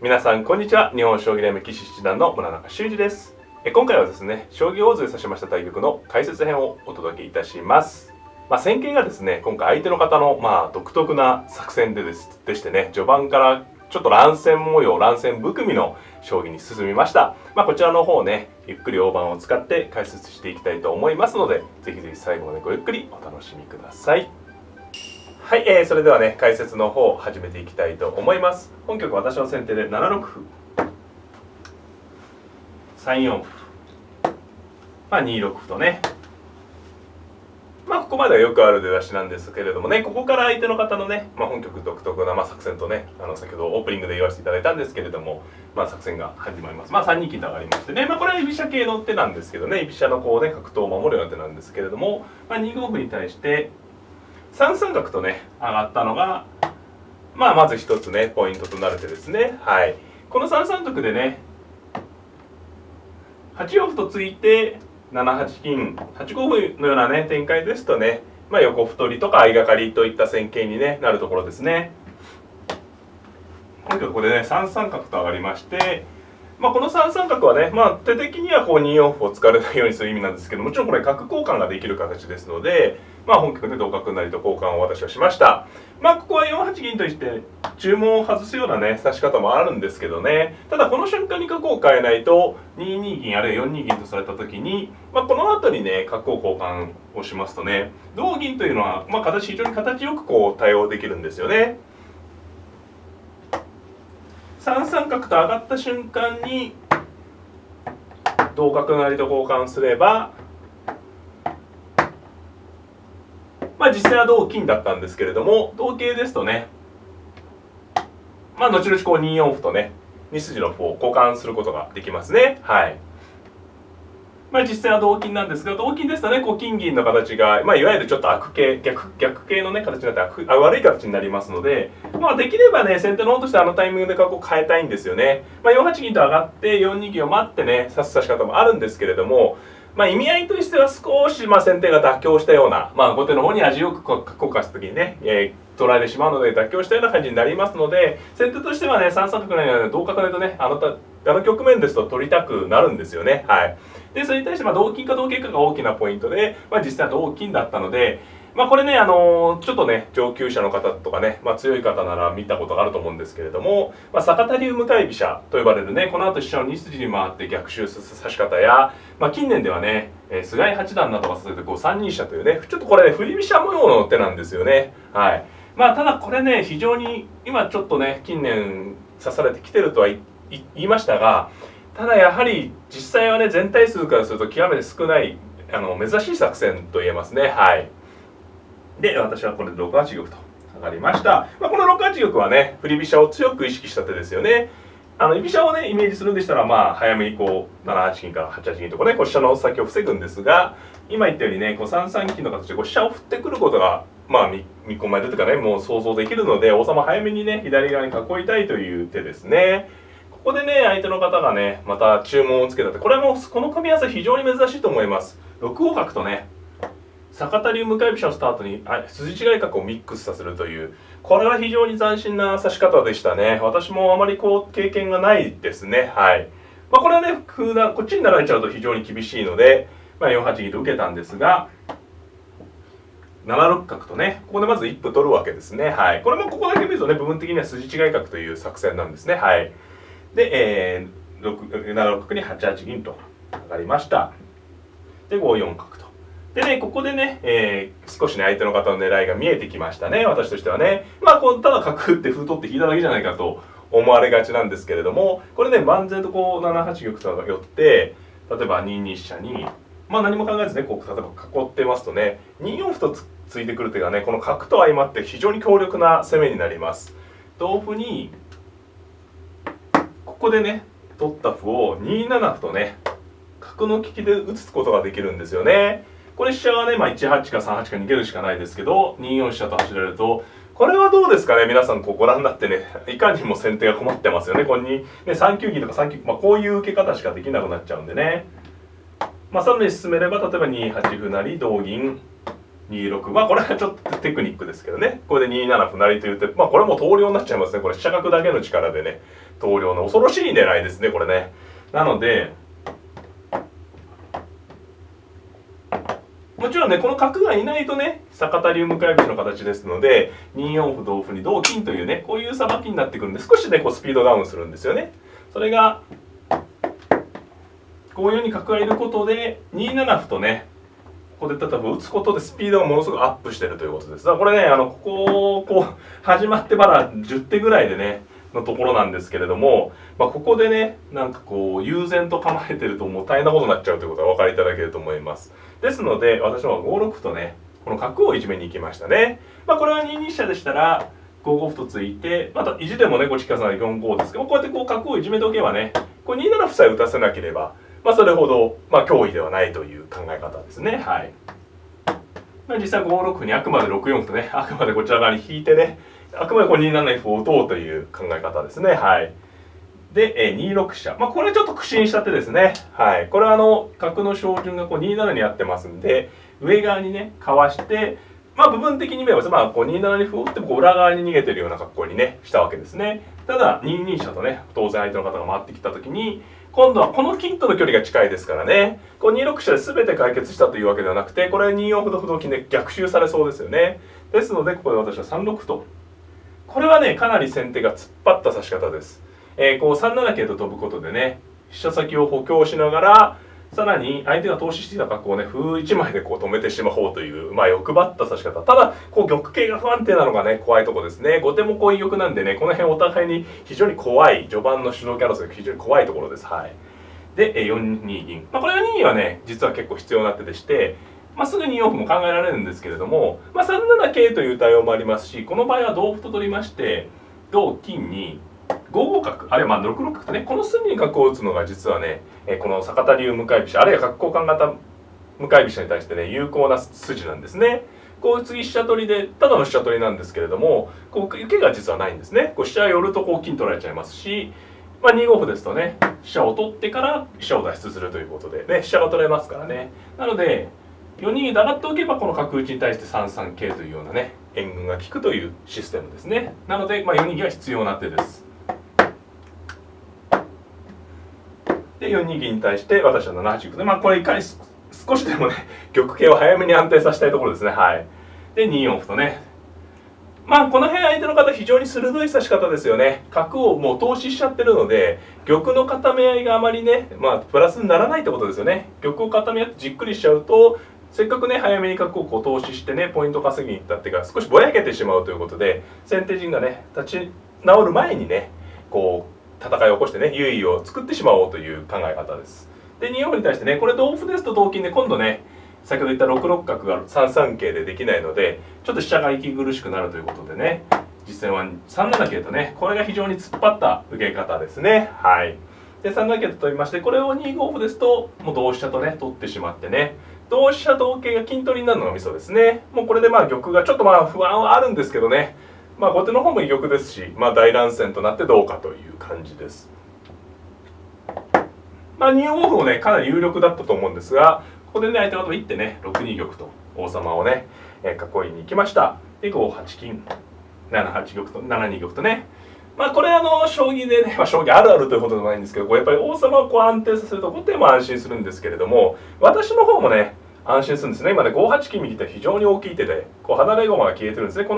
皆さんこんにちは。日本将棋連盟棋士七段の村中修司です。今回はですね、将棋王座で指しました対局の解説編をお届けいたします。戦型がですね、今回相手の方の独特な作戦でしてね、序盤からちょっと乱戦模様、乱戦含みの将棋に進みました。こちらの方をね、ゆっくり大盤を使って解説していきたいと思いますので、ぜひぜひ最後までごゆっくりお楽しみください。はい、それではね、解説の方を始めていきたいと思います。本局私の先手で7六歩、3四歩、2六歩とね、ここまではよくある出だしなんですけれどもね、ここから相手の方のね、本局独特な作戦とね、先ほどオープニングで言わせていただいたんですけれども、作戦が始まります。3二金と上がりましてね、これは居飛車系の手なんですけどね、居飛車のこうね、角頭を守るような手なんですけれども、2五歩に対して3三角とね、上がったのが、まず一つね、ポイントとなる手ですね。はい。この3三角でね、8四歩と突いて、7八金、8五歩のようなね、展開ですとね、横歩取りとか相掛かりといった戦型に、なるところですね。今回ここでね、3三角と上がりまして、この3三角はね、手的にはこう2四歩を突かれないようにする意味なんですけど、もちろんこれ角交換ができる形ですので、本局で同角成と交換を私はしました。ここは4八銀として注文を外すようなね、指し方もあるんですけどね、ただこの瞬間に角を変えないと、2二銀あるいは4二銀とされた時に、この後にね、角を交換をしますとね、同銀というのは、非常に形よくこう対応できるんですよね。3三角と上がった瞬間に同角成と交換すれば、実際は同金だったんですけれども、同桂ですとね、後々こう2四歩とね、2筋の歩を交換することができますね。はい。実際は同金なんですが、同金ですとね、こう金銀の形が、いわゆるちょっと悪形、逆形のね、形になって悪い形になりますので、できればね、先手の方としてタイミングで角を変えたいんですよね。4八銀と上がって4二銀を待ってね、指し方もあるんですけれども、意味合いとしては少し先手が妥協したような、後手の方に味よく角を貸した時にね、取られてしまうので妥協したような感じになりますので、先手としてはね、3三角成なので同角成とね、あの局面ですと取りたくなるんですよね。はい。で、それに対して同金か同桂かが大きなポイントで、実際は同金だったので、これね、ちょっとね、上級者の方とかね、強い方なら見たことがあると思うんですけれども、坂田流向かい飛車と呼ばれるね、この後飛車を2筋に回って逆襲する指し方や、近年ではね、菅井八段などがすると3二飛車というね、ちょっとこれね、振り飛車模様の手なんですよね。はい。ただこれね、非常に今ちょっとね、近年指されてきてるとは言いましたが、ただやはり実際はね、全体数からすると極めて少ない珍しい作戦と言えますね。はい。で、私はこれで6八玉と上がりました。この6八玉はね、振り飛車を強く意識した手ですよね。居飛車をね、イメージするんでしたら、早めにこう、7八金から8八金とかね、こう飛車の先を防ぐんですが、今言ったようにね、こう3三金の形でこう飛車を振ってくることが、見込まれるというかね、もう想像できるので、王様早めにね、左側に囲いたいという手ですね。ここでね、相手の方がね、また注文をつけた手、これもこの組み合わせ非常に珍しいと思います。6五角とね、坂田流向かい飛車のスタートに筋違い角をミックスさせるという、これは非常に斬新な指し方でしたね。私もあまりこう経験がないですね。はい。これはね、こっちになられちゃうと非常に厳しいので、4八銀と受けたんですが、7六角とね、ここでまず一歩取るわけですね。はい。これもここだけ見るとね、部分的には筋違い角という作戦なんですね。はい。で、7六角に8八銀と上がりました。で、5四角と。でね、ここでね、少しね、相手の方の狙いが見えてきましたね、私としてはね。ただ角打って歩取って引いただけじゃないかと思われがちなんですけれども、これね、万全とこう、7八玉と寄って、例えば2二飛車に、何も考えずね、こう、例えば囲ってますとね、2四歩とついてくる手がね、この角と相まって非常に強力な攻めになります。同歩に、ここでね、取った歩を2七歩とね、角の利きで打つことができるんですよね。これ飛車はね、1八か3八か逃げるしかないですけど、2四飛車と走られると、これはどうですかね、皆さんこうご覧になってね、いかにも先手が困ってますよね。ここに、ね、3九銀とか3九、こういう受け方しかできなくなっちゃうんでね。さらに進めれば、例えば2八歩成、同銀、2六、これはちょっとテクニックですけどね。これで2七歩成という手、これも投了になっちゃいますね。これ飛車角だけの力でね、投了の恐ろしい狙いですねこれね。なのでもちろんねこの角がいないとね坂田流向かい飛車の形ですので2四歩同歩に同金というねこういうさばきになってくるんで少しねこうスピードダウンするんですよね。それが5四に角がいることで2七歩とねここで例えば打つことでスピードがものすごくアップしてるということです。だからこれねこここう始まってまだ10手ぐらいでねのところなんですけれども、ここでねなんかこう悠然と構えてるともう大変なことになっちゃうということがお分かりいただけると思います。ですので私は5六歩とねこの角をいじめに行きましたね。これは2二飛車でしたら5五歩と突いてまた意地でもねこっちから4五ですけどこうやってこう角をいじめておけばねこう2七歩さえ打たせなければそれほど脅威ではないという考え方ですね。はい。実際5六歩にあくまで6四歩とねあくまでこちら側に引いてねあくまでこう2七歩を打とうという考え方ですね。はい。で、2六飛車。これちょっと苦心した手ですね。はい。これは角の照準がこう2七にあってますんで、上側にね、かわして、部分的に見れば、こう2七に歩を打ってもこう裏側に逃げてるような格好にね、したわけですね。ただ、2二飛車とね、当然相手の方が回ってきたときに、今度はこの金との距離が近いですからね、こう2六飛車で全て解決したというわけではなくて、これ2四歩と歩同金で逆襲されそうですよね。ですので、ここで私は3六歩と。これはね、かなり先手が突っ張った指し方です。こう3七桂と飛ぶことでね飛車先を補強しながらさらに相手が投資していた角をね歩1枚でこう止めてしまおうという欲張った指し方。ただこう玉形が不安定なのがね怖いところですね。後手もこう居玉なんでねこの辺お互いに非常に怖い序盤の主導権争いが非常に怖いところです。はい。で4二銀、これ4二はね実は結構必要な手でしてすぐ2四歩も考えられるんですけれども、3七桂という対応もありますしこの場合は同歩と取りまして同金に5五角あるいは6六角とねこの隅に角を打つのが実はねこの坂田流向かい飛車あるいは角交換型向かい飛車に対してね有効な筋なんですね。こう次飛車取りでただの飛車取りなんですけれどもこう受けが実はないんですね。こう飛車寄るとこう金取られちゃいますし、2五歩ですとね飛車を取ってから飛車を脱出するということでね飛車が取れますからね。なので4二で上がっておけばこの角打ちに対して3三桂というようなね援軍が効くというシステムですね。なので4二は必要な手です。で4二銀に対して私は7八玉でこれいかに少しでもね玉形を早めに安定させたいところですね。はい。で2四歩とねこの辺相手の方非常に鋭い指し方ですよね。角をもう投資しちゃってるので玉の固め合いがあまりねプラスにならないってことですよね。玉を固め合ってじっくりしちゃうとせっかくね早めに角をこう投資してねポイント稼ぎに行ったっていうか少しぼやけてしまうということで先手陣がね立ち直る前にねこう戦いを起こしてね優位を作ってしまおうという考え方です。で2四歩に対してねこれ同歩ですと同金で今度ね先ほど言った6六角が3三桂でできないのでちょっと飛車が息苦しくなるということでね実戦は3七桂とねこれが非常に突っ張った受け方ですね。はい。で3七桂と取りましてこれを2五歩ですともう同飛車とね取ってしまってね同飛車同桂が金取りになるのがミソですね。もうこれで玉がちょっと不安はあるんですけどね後手の方も居玉ですし大乱戦となってどうかという感じです。2五歩もねかなり有力だったと思うんですがここでね相手方一手ね6二玉と王様をね囲いに行きました。で5八金7八玉と7二玉とねこれ将棋でね、将棋あるあるということでもないんですけどやっぱり王様をこう安定させると後手も安心するんですけれども私の方もね安心するんですね。今ね5八金右手非常に大きい手でこう離れ駒が消えてるんですね。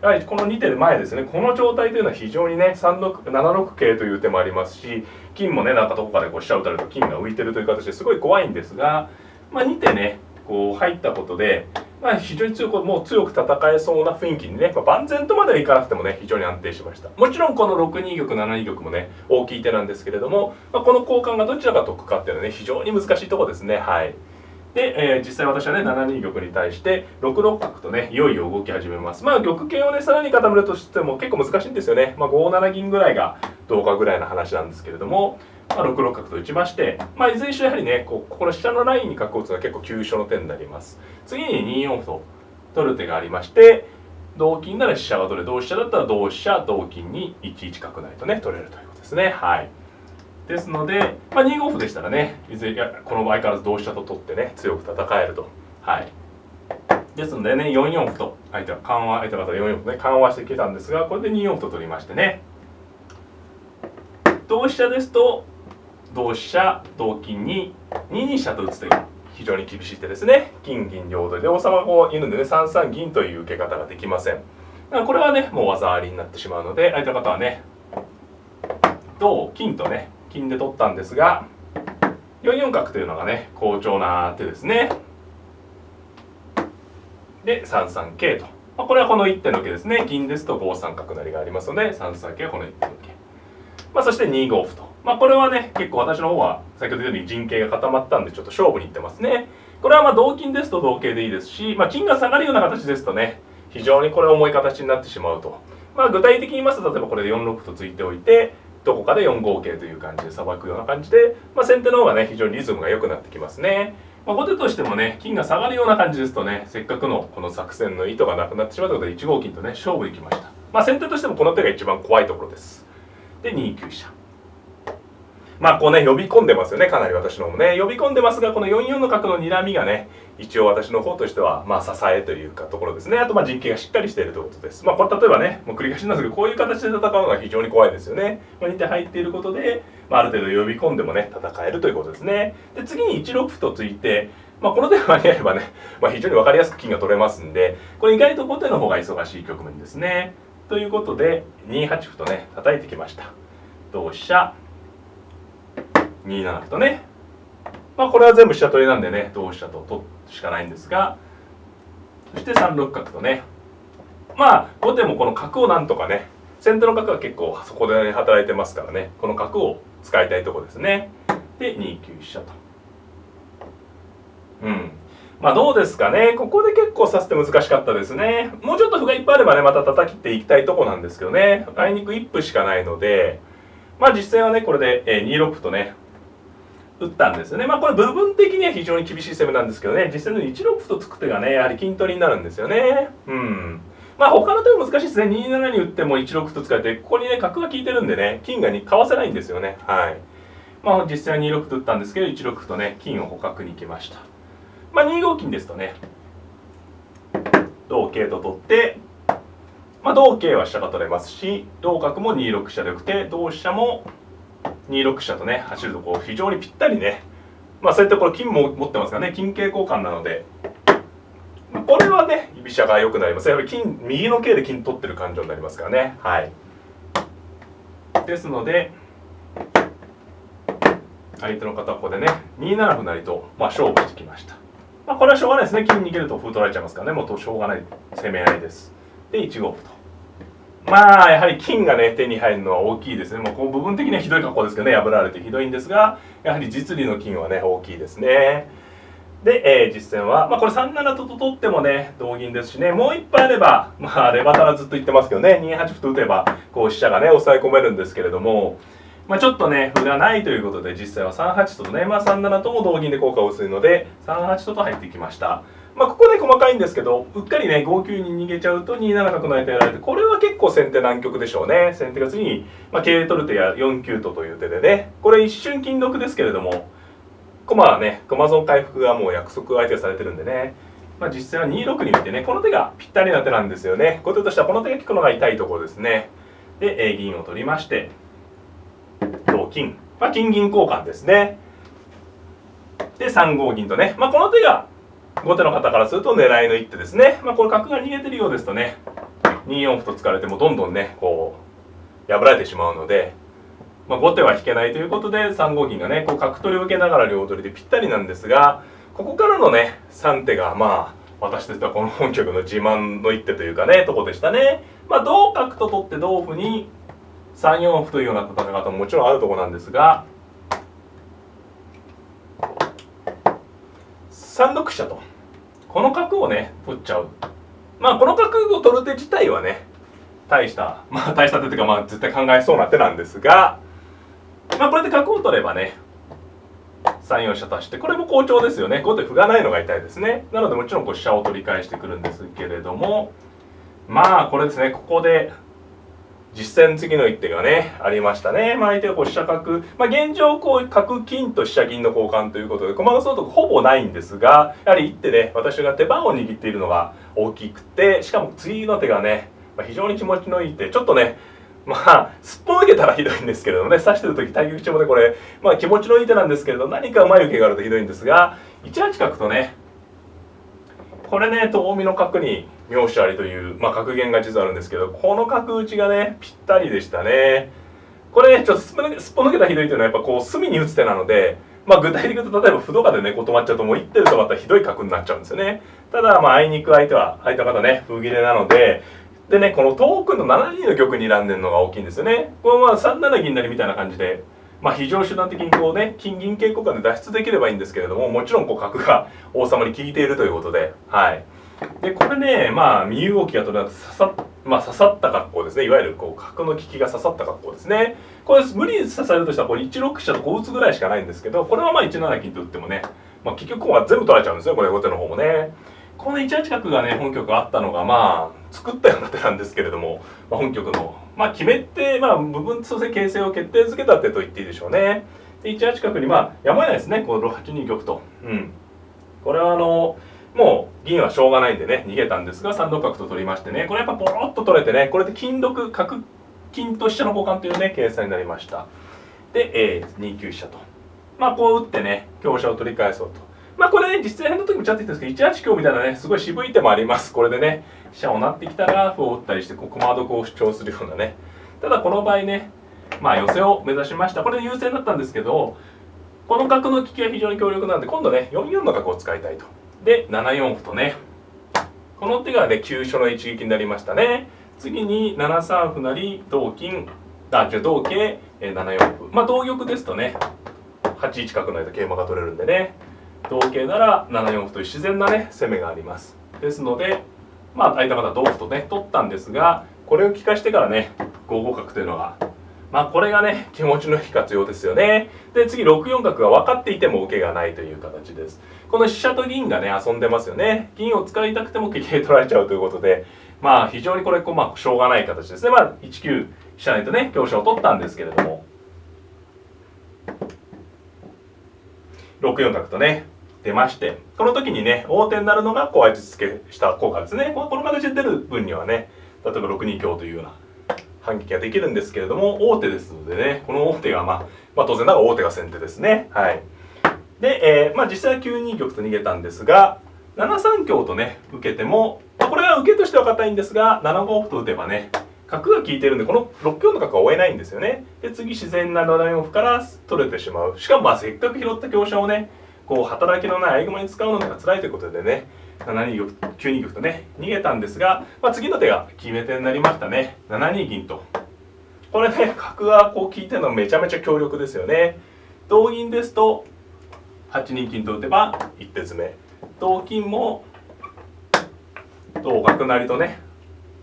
やはりこの2手前ですねこの状態というのは非常にね7六桂という手もありますし金もねどこかでこう飛車打たれると金が浮いてるという形ですごい怖いんですが2手ねこう入ったことで非常に強く戦えそうな雰囲気にね、万全とまではいかなくてもね非常に安定しました。もちろんこの6二玉7二玉もね大きい手なんですけれども、この交換がどちらが得かっていうのはね非常に難しいところですね。はい。で、実際私はね7二玉に対して6六角とねいよいよ動き始めます。玉形をねさらに固めるとしても結構難しいんですよね。5七銀ぐらいがどうかぐらいの話なんですけれども6六角と打ちましていずれにしろやはりねここの下のラインに角を打つのは結構急所の手になります。次に2四歩と取る手がありまして同金なら飛車が取れ同飛車だったら同飛車同金に1一角成とね取れるということですね。はい。ですので、2五歩でしたらねいずれこの場合からず同飛車と取ってね強く戦えると。はい。ですのでね4四歩と相手方4四歩ね緩和してきたんですがこれで2四歩と取りましてね同飛車ですと同飛車同金に2二飛車と打つ手が非常に厳しい手ですね。金銀両取りで王様がこういるんでね、3三銀という受け方ができません。だからこれはねもう技ありになってしまうので、相手の方はね同金とね金で取ったんですが、4四角というのがね好調な手ですね。で3三桂と、これはこの一手の受けですね。銀ですと5三角成がありますので3三桂はこの一手の受け。そして2五歩と、これはね結構私の方は先ほど言ったように陣形が固まったんでちょっと勝負にいってますね。これは同金ですと同桂でいいですし、金が下がるような形ですとね非常にこれ重い形になってしまうと。具体的に言いますと、例えばこれで4六歩と突いておいてどこかで4五桂という感じでさばくような感じで、先手の方がね非常にリズムが良くなってきますね。後手としてもね金が下がるような感じですとね、せっかくのこの作戦の意図がなくなってしまうということで1五金とね勝負にきました。先手としてもこの手が一番怖いところです。で2九飛車、こうね呼び込んでますよね。かなり私の方もね呼び込んでますが、この4四の角の睨みがね一応私の方としては支えというかところですね。あと陣形がしっかりしているということです。これ例えばねもう繰り返しなんですけど、こういう形で戦うのが非常に怖いですよね。2手入っていることで、ある程度呼び込んでもね戦えるということですね。で次に1六歩と突いて、この手が間に合えばね、非常に分かりやすく金が取れますんで、これ意外と後手の方が忙しい局面ですね。ということで2八歩とね叩いてきました。同飛車2七歩とね、これは全部飛車取りなんでね同飛車と取るしかないんですが、そして3六角とね、後手もこの角をなんとかね、先手の角は結構そこで、ね、働いてますからね、この角を使いたいところですね。で2九飛車と、どうですかね。ここで結構指す手難しかったですね。もうちょっと歩がいっぱいあればねまた叩きっていきたいとこなんですけどね、あいにく一歩しかないので、実戦はねこれで2六歩とね打ったんですよね。これ部分的には非常に厳しい攻めなんですけどね、実際の1六歩と突く手がねやはり金取りになるんですよね。他の手も難しいですね。2七に打っても1六歩と突かれて、ここにね角が効いてるんでね金がかわせないんですよね。実際は2六歩と打ったんですけど、1六歩とね金を捕獲に行きました。2五金ですとね同桂と取って、同桂は飛車が取れますし、同角も2六飛車でよくて、同飛車も2六飛車とね走るとこう非常にぴったりね、そういったこれ金も持ってますからね、金桂交換なので、これはね居飛車が良くなります。やはり金右の桂で金取ってる感情になりますからね。ですので相手の方はここでね2七歩成と勝負してきました。これはしょうがないですね。金逃げると歩取られちゃいますからね、もうしょうがない攻め合いです。で1五歩と、やはり金がね手に入るのは大きいですね。こう部分的にはひどい格好ですけどね、破られてひどいんですが、やはり実利の金はね大きいですね。で、実戦は、これ3七と取ってもね同銀ですしね、もう一杯あればレバタラずっと言ってますけどね、2八歩と打てばこう飛車がね抑え込めるんですけれども、ちょっとね歩がないということで、実際は3八とね、3七とも同銀で効果を薄いので3八とと入ってきました。ここで細かいんですけど、うっかりね5九に逃げちゃうと2七角成とやられて、これは結構先手難局でしょうね。先手が次に、桂取る手や4九とという手でね、これ一瞬金得ですけれども、駒はね駒損回復がもう約束相手がされてるんでね、実際は2六に見てねこの手がぴったりな手なんですよね。後手としてはこの手が効くのが痛いところですね。で、銀を取りまして同金、金銀交換ですね。で3五銀とね、この手が後手の方からすると狙いの一手ですね。これ角が逃げてるようですとね2四歩と突かれてもどんどんねこう破られてしまうので、後手は引けないということで3五銀がねこう角取りを受けながら両取りでぴったりなんですが、ここからのね3手が私としてはこの本局の自慢の一手というかねとこでしたね。同角と取って同歩に3四歩というような戦い方ももちろんあるところなんですが、3六飛車とこの角をね取っちゃう。この角を取る手自体はね大した手というか絶対考えそうな手なんですが、これで角を取ればね3四飛車足して、これも好調ですよね。後手歩がないのが痛いですね。なのでもちろん飛車を取り返してくるんですけれども、これですね、ここで実戦次の一手がねありましたね。相手は飛車角、現状角金と飛車銀の交換ということで駒の総得ほぼないんですが、やはり一手で私が手番を握っているのが大きくて、しかも次の手がね非常に気持ちのいい手、ちょっとねまあすっぽ抜けたらひどいんですけれどもね、指してる時対局中もねこれ、まあ気持ちのいい手なんですけれど、何かうまい受けがあるとひどいんですが、1八角とね、これね遠見の角に妙手ありという、まあ、格言が実はあるんですけど、この角打ちがねぴったりでしたね。これねちょっとすっぽ抜けたらひどいというのはやっぱこう隅に打つ手なので、まあ、具体的に言うと例えば歩とかでねこう止まっちゃうともう一手で止まったらひどい角になっちゃうんですよね。ただまああいにく相手方ね歩切れなので、でねこの遠くの7二の玉に選んでるのが大きいんですよね。これはまあ3七銀成みたいな感じで、まあ非常手段的にこうね金銀桂交換で脱出できればいいんですけれども、もちろんこう角が王様に効いているということで、はい。でこれねまあ身動きが取れなくて刺さった格好ですね。いわゆるこう角の利きが刺さった格好ですね。これ無理に刺されるとしたらこれ1六飛車とこう打つぐらいしかないんですけど、これはまあ1七金と打ってもね、まあ、結局は全部取られちゃうんですよこれ後手の方もね。この1八角がね本局あったのがまあ作ったような手なんですけれども、まあ、本局のまあ決めてまあ部分通性形成を決定づけた手と言っていいでしょうね。で1八角にまあやむを得ないですね、この8二玉と。これはもう銀はしょうがないんでね逃げたんですが、3六角と取りましてね、これやっぱポロッと取れてね、これで金角金と飛車の交換というね計算になりました。で、2九飛車とまあこう打ってね香車を取り返そうと。まあこれね実戦編の時もちゃんと言ったんですけど、1八香みたいなねすごい渋い手もあります。これでね飛車を成ってきたら歩を打ったりしてこう駒得を主張するようなね。ただこの場合ねまあ寄せを目指しました。これで優勢だったんですけど、この角の利きは非常に強力なんで今度ね4四の角を使いたいと。で7四歩とね、この手がね急所の一撃になりましたね。次に7三歩成同桂7四歩、まあ同玉ですとね8一角成と桂馬が取れるんでね、同桂なら7四歩という自然なね攻めがあります。ですのでまあ相手方同歩とね取ったんですが、これを利かしてからね5五角というのがまあこれがね気持ちのいい活用ですよね。で次6四角が分かっていても受けがないという形です。この飛車と銀がね遊んでますよね。銀を使いたくても桂取られちゃうということで、まあ非常にこれまあしょうがない形ですね。まあ1九飛車成とね香車を取ったんですけれども、6四角とね出まして、この時にね王手になるのがこう味付けした効果ですね。この形で出る分にはね、例えば6二香というような反撃ができるんですけれども、王手ですのでね、この王手がまあ当然ながら王手が先手ですね。はい。で、まあ実際は9二玉と逃げたんですが、7三香とね受けても、まあ、これは受けとしては硬いんですが、7五歩と打てばね角が効いてるんでこの6香の角は追えないんですよね。で次自然な7四歩から取れてしまう。しかもまあせっかく拾った香車をねこう働きのない合駒に使うのが辛いということでね、7二玉9二玉とね逃げたんですが、まあ、次の手が決め手になりましたね。7二銀と、これね角がこう効いてるのめちゃめちゃ強力ですよね。同銀ですと8二金と打てば1手詰め、同金も同角成とね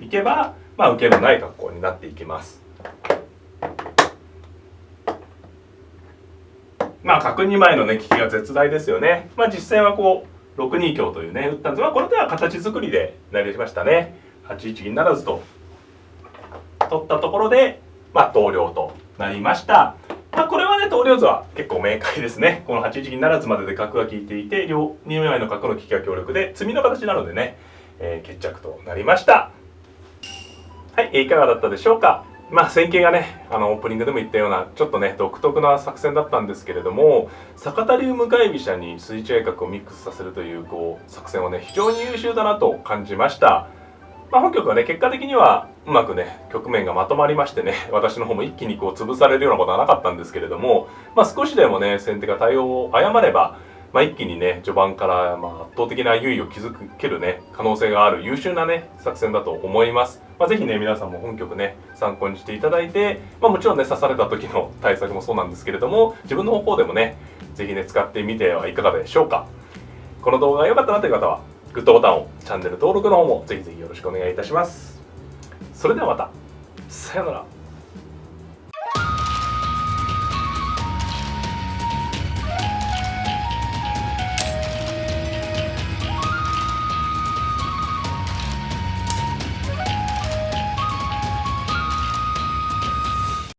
いけばまあ受けのない格好になっていきます。まあ角2枚のね利きが絶大ですよね。まあ実戦はこう6二香というね打ったんですが、これでは形作りで成りましたね。8一銀ならずと取ったところでまあ投了となりました。まあこれはね投了図は結構明快ですね。この8一銀ならずまでで角が効いていて2枚の角の利きが強力で詰みの形なのでね、決着となりました。はい、いかがだったでしょうか。まあ戦型がねオープニングでも言ったようなちょっとね独特な作戦だったんですけれども、坂田流向かい飛車に垂直角をミックスさせるという作戦はね非常に優秀だなと感じました。まあ、本局はね結果的にはうまくね局面がまとまりましてね、私の方も一気にこう潰されるようなことはなかったんですけれども、まあ、少しでもね先手が対応を誤れば、まあ、一気にね序盤からまあ圧倒的な優位を築けるね可能性がある優秀なね作戦だと思います。まあ、ぜひね皆さんも本局ね参考にしていただいて、まあ、もちろんね指された時の対策もそうなんですけれども、自分の方でもねぜひね使ってみてはいかがでしょうか。この動画が良かったなという方はグッドボタンを、チャンネル登録の方もぜひぜひよろしくお願いいたします。それではまた。さようなら。